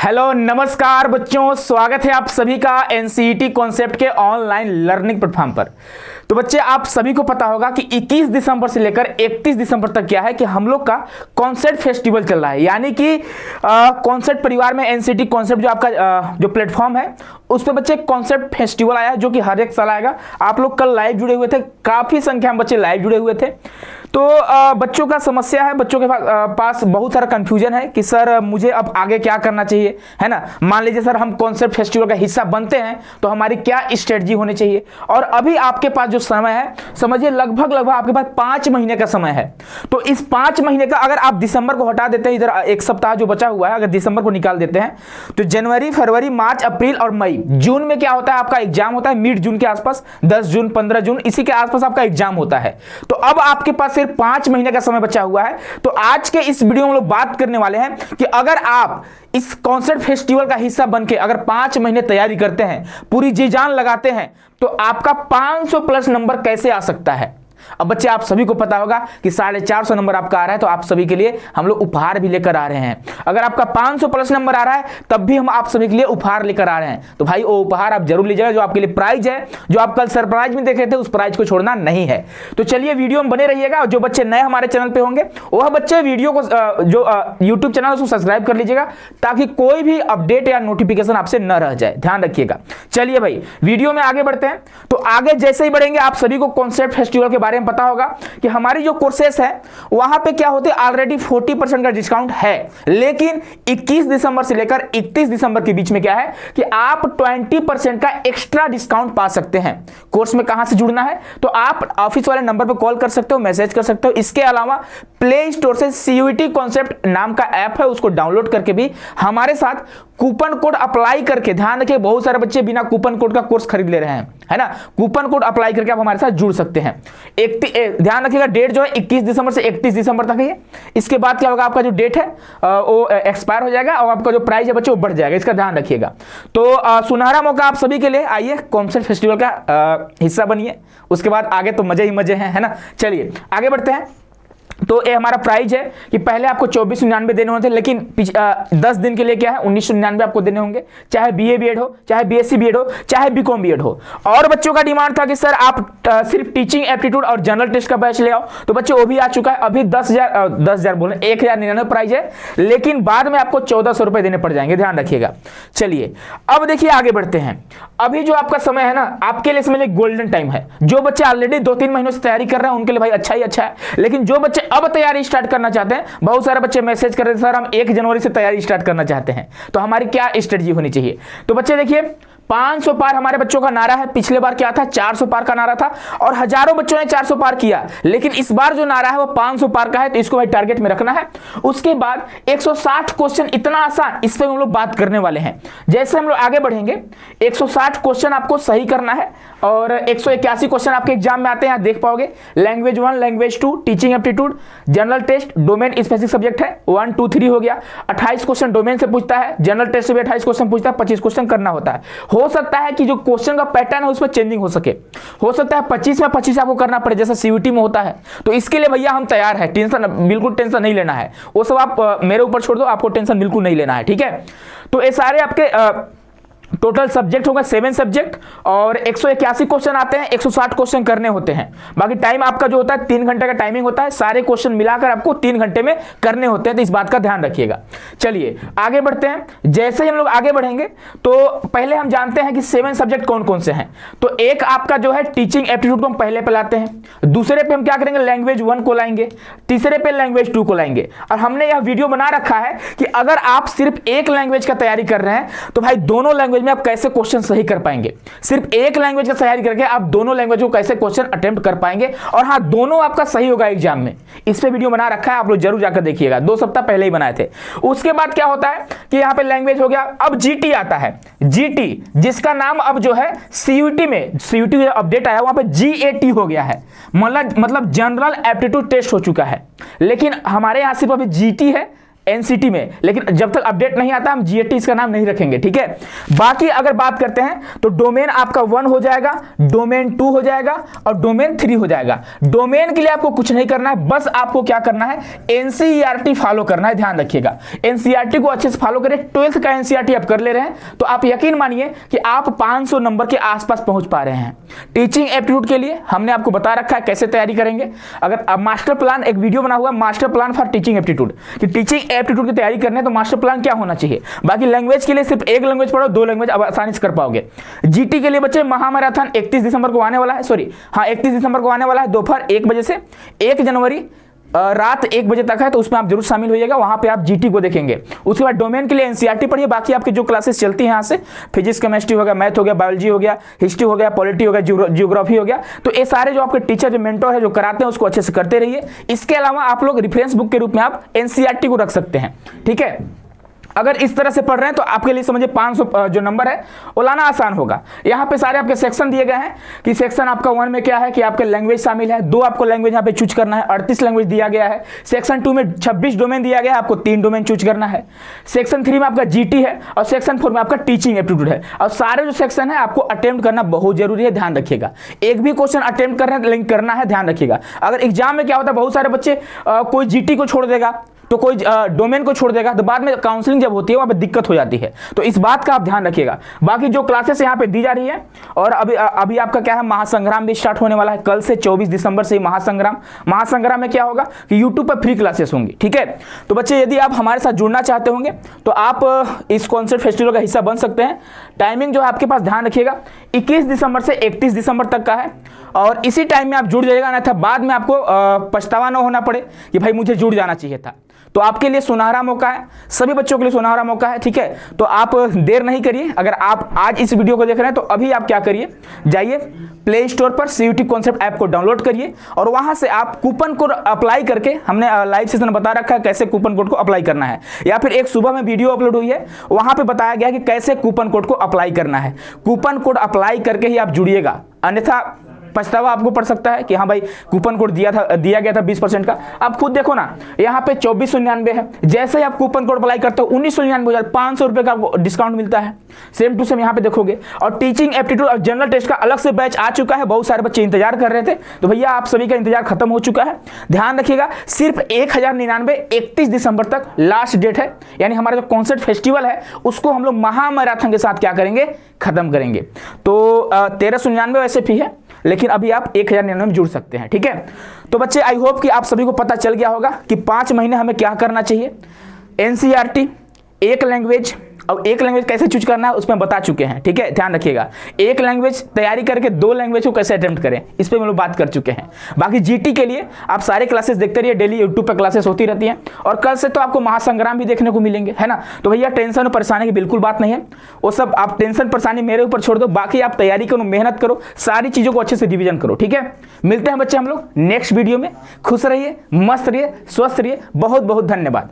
Hello नमस्कार बच्चों, स्वागत है आप सभी का एनसीईटी कॉन्सेप्ट के ऑनलाइन लर्निंग प्लेटफॉर्म पर। तो बच्चे आप सभी को पता होगा कि 21 दिसंबर से लेकर 31 दिसंबर तक क्या है कि हम लोग का कॉन्सेप्ट फेस्टिवल चल रहा है। यानी कि कॉन्सेप्ट परिवार में एनसीईटी कॉन्सेप्ट जो आपका जो प्लेटफॉर्म है उस पर बच्चे कॉन्सेप्ट फेस्टिवल आया है जो कि हर एक साल आएगा। आप लोग कल लाइव जुड़े हुए थे, काफी संख्या में बच्चे लाइव जुड़े हुए थे। तो बच्चों का समस्या है, बच्चों के पास बहुत सारा कंफ्यूजन है कि सर मुझे अब आगे क्या करना चाहिए, है ना। मान लीजिए सर हम कॉन्सेप्ट फेस्टिवल का हिस्सा बनते हैं तो हमारी क्या स्ट्रेटजी होनी चाहिए। और अभी आपके पास जो समय है समझिए लगभग आपके पास 5 महीने का समय है। तो इस 5 महीने का अगर आप दिसंबर को हटा देते हैं, इधर एक सप्ताह जो बचा हुआ है अगर दिसंबर को निकाल देते हैं तो जनवरी, फरवरी, मार्च, अप्रैल और मई, जून में क्या होता है आपका एग्जाम होता है मिड जून के आसपास, 10 जून 15 जून इसी के आसपास आपका एग्जाम होता है। तो अब आपके पास सिर्फ 5 महीने का समय बचा हुआ है। तो आज के इस वीडियो में हम लोग बात करने वाले हैं कि अगर आप इस कॉन्सेप्ट फेस्टिवल का हिस्सा बनके अगर 5 महीने तैयारी करते हैं, पूरी जी जान लगाते हैं, तो आपका 500 प्लस नंबर कैसे आ सकता है। अब बच्चे आप सभी को पता होगा कि 450 नंबर आपका आ रहा है, तो आप सभी के लिए हम लोग उपहार भी लेकर आ रहे हैं। अगर आपका 500 प्लस नंबर आ रहा है तब भी हम आप सभी के लिए उपहार लेकर आ रहे हैं। तो भाई वो उपहार आप जरूर लीजिएगा, जो आपके लिए प्राइज है, जो आप कल सरप्राइज में देखे थे उस प्राइज को छोड़ना नहीं है। तो चलिए वीडियो में बने रहिएगा। जो बच्चे नए हमारे चैनल पे होंगे वह बच्चे वीडियो को जो यूट्यूब चैनल उसको सब्सक्राइब कर लीजिएगा ताकि कोई भी अपडेट या नोटिफिकेशन आपसे न रह जाए, ध्यान रखिएगा। चलिए भाई वीडियो में आगे बढ़ते हैं। तो आगे जैसे ही बढ़ेंगे आप सभी को कॉन्सेप्ट फेस्टिवल के बारे में पता होगा कि हमारी जो कोर्सेस है वहां पे क्या होते हैं ऑलरेडी 40% का डिस्काउंट है, लेकिन 21 दिसंबर से लेकर 31 दिसंबर के बीच में क्या है कि आप 20% का एक्स्ट्रा डिस्काउंट पा सकते हैं। कोर्स में कहां से जुड़ना है तो आप ऑफिस वाले नंबर पर कॉल कर सकते हो, मैसेज कर सकते हो। इसके अलावा प्ले स्टोर से सीयूईटी कॉन्सेप्ट नाम का ऐप है, उसको डाउनलोड करके भी हमारे साथ कूपन कोड अप्लाई करके, ध्यान रखिए बहुत सारे बच्चे बिना कूपन कोड का कोर्स खरीद ले रहे हैं, है ना। कूपन कोड अप्लाई करके आप हमारे साथ जुड़ सकते हैं। ध्यान रखिएगा डेट जो है 21 दिसंबर से 31 दिसंबर तक है। इसके बाद क्या होगा आपका जो डेट है वो एक्सपायर हो जाएगा और आपका जो प्राइस है बच्चे वो बढ़ जाएगा, इसका ध्यान रखिएगा। तो सुनहरा मौका आप सभी के लिए, आइए कॉन्सेप्ट फेस्टिवल का हिस्सा बनिए, उसके बाद आगे तो मजे ही मजे हैं, है ना। चलिए आगे बढ़ते हैं। तो ये हमारा प्राइस है कि पहले आपको 2499 देने होते, लेकिन 10 दिन के लिए क्या है 1999 आपको देने होंगे, चाहे बीए बीएड हो, चाहे बीएससी बीएड हो, चाहे बीकॉम बीएड हो। और बच्चों का डिमांड था कि सर आप सिर्फ टीचिंग एप्टीट्यूड और जनरल टेस्ट का बैच ले आओ, तो बच्चे वो भी आ चुका है। अभी 10,000 बोले 1099 प्राइस है, लेकिन बाद में आपको 1400 रुपए देने पड़ जाएंगे, ध्यान रखिएगा। चलिए अब देखिए आगे बढ़ते हैं। अभी जो आपका समय है ना आपके लिए समझ गोल्डन टाइम है। जो बच्चे ऑलरेडी 2-3 महीनों से तैयारी कर रहे हैं उनके लिए भाई अच्छा ही अच्छा है, लेकिन जो बच्चे अब तैयारी स्टार्ट करना चाहते हैं, बहुत सारे बच्चे मैसेज कर रहे थे सर हम 1 जनवरी से तैयारी स्टार्ट करना चाहते हैं, तो हमारी क्या स्ट्रेटजी होनी चाहिए। तो बच्चे देखिए 500 पार हमारे बच्चों का नारा है। पिछले बार क्या था 400 पार का नारा था और हजारों बच्चों ने 400 पार किया, लेकिन इस बार जो नारा है वो 500 पार का है, तो इसको भाई टारगेट में रखना है। उसके बाद 160 क्वेश्चन, इतना आसान, इस पे हम लोग बात करने वाले हैं। जैसे हम लोग आगे बढ़ेंगे 160 क्वेश्चन आपको सही करना है और 181 क्वेश्चन आपके एग्जाम में आते हैं, आप देख पाओगे। Language 1, language 2, teaching aptitude, general test, domain specific subject है 1 2 3 हो गया। 28 क्वेश्चन डोमेन से पूछता है, जनरल टेस्ट से भी 28 क्वेश्चन पूछता है, 25 क्वेश्चन करना होता है। हो सकता है कि जो क्वेश्चन का पैटर्न है उसमें चेंजिंग हो सके, हो सकता है 25 में 25 आपको करना पड़े जैसा सीयूटी में होता है। तो इसके लिए भैया हम तैयार है, टेंशन बिल्कुल टेंशन नहीं लेना है, वो सब आप मेरे ऊपर छोड़ दो, आपको टेंशन बिल्कुल नहीं लेना है, ठीक है। तो ये सारे आपके टोटल सब्जेक्ट होगा 7 सब्जेक्ट और 181 क्वेश्चन आते हैं, 160 क्वेश्चन करने होते हैं। बाकी टाइम आपका जो होता है 3 घंटे का टाइमिंग होता है, सारे क्वेश्चन मिलाकर आपको 3 घंटे में करने होते हैं, तो इस बात का ध्यान रखिएगा। चलिए आगे बढ़ते हैं। जैसे ही हम लोग आगे बढ़ेंगे तो पहले हम जानते हैं कि 7 सब्जेक्ट कौन कौन से हैं। तो एक आपका जो है टीचिंग एप्टीट्यूड को हम पहले पे लाते हैं, दूसरे पे हम क्या करेंगे लैंग्वेज 1 को लाएंगे, तीसरे पे लैंग्वेज 2 को लाएंगे। और हमने यह वीडियो बना रखा है कि अगर आप सिर्फ एक लैंग्वेज का तैयारी कर रहे हैं तो भाई दोनों लैंग्वेज में आप कैसे क्वेश्चन सही कर पाएंगे। सिर्फ एक लैंग्वेज का तैयारी करके आप दोनों लैंग्वेज को कैसे क्वेश्चन अटेम्प्ट कर पाएंगे, और हाँ दोनों आपका सही होगा एग्जाम में। इस पे वीडियो बना रखा है, आप लोग जरूर जाकर देखिएगा, 2 सप्ताह पहले ही बनाए थे। उसके बाद क्या होता है कि यहाँ पे लैंग्वेज हो गया, अब जीटी आता है। जीटी जिसका नाम अब जो है सीयूटी में, सीयूटी अपडेट आया वहां पे जीएटी हो गया है, मतलब जनरल एप्टीट्यूड टेस्ट हो चुका है, लेकिन हमारे यहां सिर्फ अभी जीटी है, एनसीटी में, लेकिन जब तक अपडेट नहीं आता हम जीएटी इसका नाम नहीं रखेंगे, ठीक है। बाकी अगर बात करते हैं तो डोमेन आपका 1 हो जाएगा, डोमेन 2 हो जाएगा और डोमेन 3 हो जाएगा। डोमेन के लिए आपको कुछ नहीं करना है, बस आपको क्या करना है, एनसीईआरटी फॉलो करना है। ध्यान रखिएगा, एनसीईआरटी को अच्छे से फॉलो करें। 12th का एनसीईआरटी आप कर ले रहे हैं तो आप यकीन मानिए कि आप 500 नंबर के आसपास पहुंच पा रहे हैं। टीचिंग एप्टीट्यूड के लिए हमने आपको बता रखा है कैसे तैयारी करेंगे। अगर मास्टर प्लान, एक वीडियो बना हुआ master plan for teaching aptitude, कि टीचिंग एप्टीट्यूड की तैयारी करने तो मास्टर प्लान क्या होना चाहिए। बाकी लैंग्वेज के लिए सिर्फ एक लैंग्वेज पढ़ो, 2 लैंग्वेज अब आसानी से कर पाओगे। जीटी के लिए बच्चे महामैराथन 31 दिसंबर को आने वाला है, 31 दिसंबर को आने वाला है दोपहर 1 बजे से 1 जनवरी रात 1 बजे तक है, तो उसमें आप जरूर शामिल होइएगा। वहां पे आप जीटी को देखेंगे। उसके बाद डोमेन के लिए एनसीईआरटी पढ़िए। बाकी आपकी जो क्लासेस चलती हैं यहाँ से, फिजिक्स, केमिस्ट्री हो गया, मैथ हो गया, बायोलॉजी हो गया, हिस्ट्री हो गया, पॉलिटी हो गया, जियोग्राफी हो गया, तो ये सारे जो आपके टीचर, जो मेंटर है, जो कराते हैं, उसको अच्छे से करते रहिए। इसके अलावा आप लोग रेफरेंस बुक के रूप में आप एनसीईआरटी को रख सकते हैं, ठीक है। अगर इस तरह से पढ़ रहे हैं तो आपके लिए समझिए 500 जो नंबर है वो लाना आसान होगा। यहाँ पे सारे आपके सेक्शन दिए गए हैं कि सेक्शन आपका 1 में क्या है कि आपके लैंग्वेज शामिल है, 2 आपको लैंग्वेज यहाँ पे चूज करना है, 38 लैंग्वेज दिया गया है। सेक्शन 2 में 26 डोमेन दिया गया है, आपको 3 डोमेन चूज करना है। सेक्शन 3 में आपका जीटी है और सेक्शन 4 में आपका टीचिंग एप्टीट्यूड है। और सारे जो सेक्शन है आपको अटेम्प्ट करना बहुत जरूरी है, ध्यान रखिएगा। एक भी क्वेश्चन अटेम्प्ट कर रहे हैं लिंक करना है, ध्यान रखिएगा। अगर एग्जाम में क्या होता है, बहुत सारे बच्चे कोई जीटी को छोड़ देगा तो कोई डोमेन को छोड़ देगा, तो बाद में काउंसलिंग जब होती है वहां पे दिक्कत हो जाती है, तो इस बात का आप ध्यान रखिएगा। बाकी जो क्लासेस यहाँ पे दी जा रही है, और अभी आपका क्या है, महासंग्राम भी स्टार्ट होने वाला है कल से 24 दिसंबर से। महासंग्राम में क्या होगा कि यूट्यूब पर फ्री क्लासेस होंगी, ठीक है। तो बच्चे यदि आप हमारे साथ जुड़ना चाहते होंगे तो आप इस कॉन्सेप्ट फेस्टिवल का हिस्सा बन सकते हैं। टाइमिंग जो है आपके पास, ध्यान रखिएगा, 21 दिसंबर से 31 दिसंबर तक का है, और इसी टाइम में आप जुड़ जाइएगा, अन्यथा बाद में आपको पछतावा न होना पड़े कि भाई मुझे जुड़ जाना चाहिए था। तो आपके लिए सुनहरा मौका है, सभी बच्चों के लिए सुनहरा मौका है, ठीक है। तो आप देर नहीं करिए। अगर आप आज इस वीडियो को देख रहे हैं तो अभी आप क्या करिए, जाइए प्ले स्टोर पर सीयूटी कॉन्सेप्ट ऐप को डाउनलोड करिए और वहां से आप कूपन कोड अप्लाई करके, हमने लाइव सेशन में बता रखा है कैसे कूपन कोड को अप्लाई करना है, या फिर एक सुबह में वीडियो अपलोड हुई है वहां पे बताया गया कि कैसे कूपन कोड को अप्लाई करना है। कूपन कोड अप्लाई करके ही आप जुड़िएगा, अन्यथा पछतावा आपको पड़ सकता है कि हाँ भाई कूपन कोड दिया गया था 20% का। आप खुद देखो ना, यहाँ पे 2499 है, जैसे ही आप कूपन कोड अप्लाई करते हो 1999 हो जाता है, 500 रुपये का डिस्काउंट मिलता है। सेम टू सेम यहाँ पे देखोगे। और टीचिंग एप्टीट्यूड और जनरल टेस्ट का अलग से बैच आ चुका है, बहुत सारे बच्चे इंतजार कर रहे थे, तो भैया आप सभी का इंतजार खत्म हो चुका है। ध्यान रखिएगा, सिर्फ 1099 31 दिसंबर तक लास्ट डेट है, यानी हमारा जो कॉन्सेप्ट फेस्टिवल है उसको हम लोग महामैराथन के साथ क्या करेंगे, खत्म करेंगे। तो 1399 वैसे फी है, लेकिन अभी आप 1099 में जुड़ सकते हैं, ठीक है। तो बच्चे आई होप कि आप सभी को पता चल गया होगा कि 5 महीने हमें क्या करना चाहिए। एनसीईआरटी, एक लैंग्वेज, अब एक लैंग्वेज कैसे चूज करना है उसमें बता चुके हैं, ठीक है। ध्यान रखिएगा, एक लैंग्वेज तैयारी करके 2 लैंग्वेज को कैसे अटेम्प्ट करें, इस पे हम लोग बात कर चुके हैं। बाकी जीटी के लिए आप सारे क्लासेस देखते रहिए, डेली यूट्यूब पर क्लासेस होती रहती हैं, और कल से तो आपको महासंग्राम भी देखने को मिलेंगे, है ना। तो भैया टेंशन और परेशानी की बिल्कुल बात नहीं है, वो सब आप टेंशन परेशानी मेरे ऊपर छोड़ दो। बाकी आप तैयारी करो, मेहनत करो, सारी चीजों को अच्छे से रिविजन करो, ठीक है। मिलते हैं बच्चे हम लोग नेक्स्ट वीडियो में। खुश रहिए, मस्त रहिए, स्वस्थ रहिए। बहुत बहुत धन्यवाद।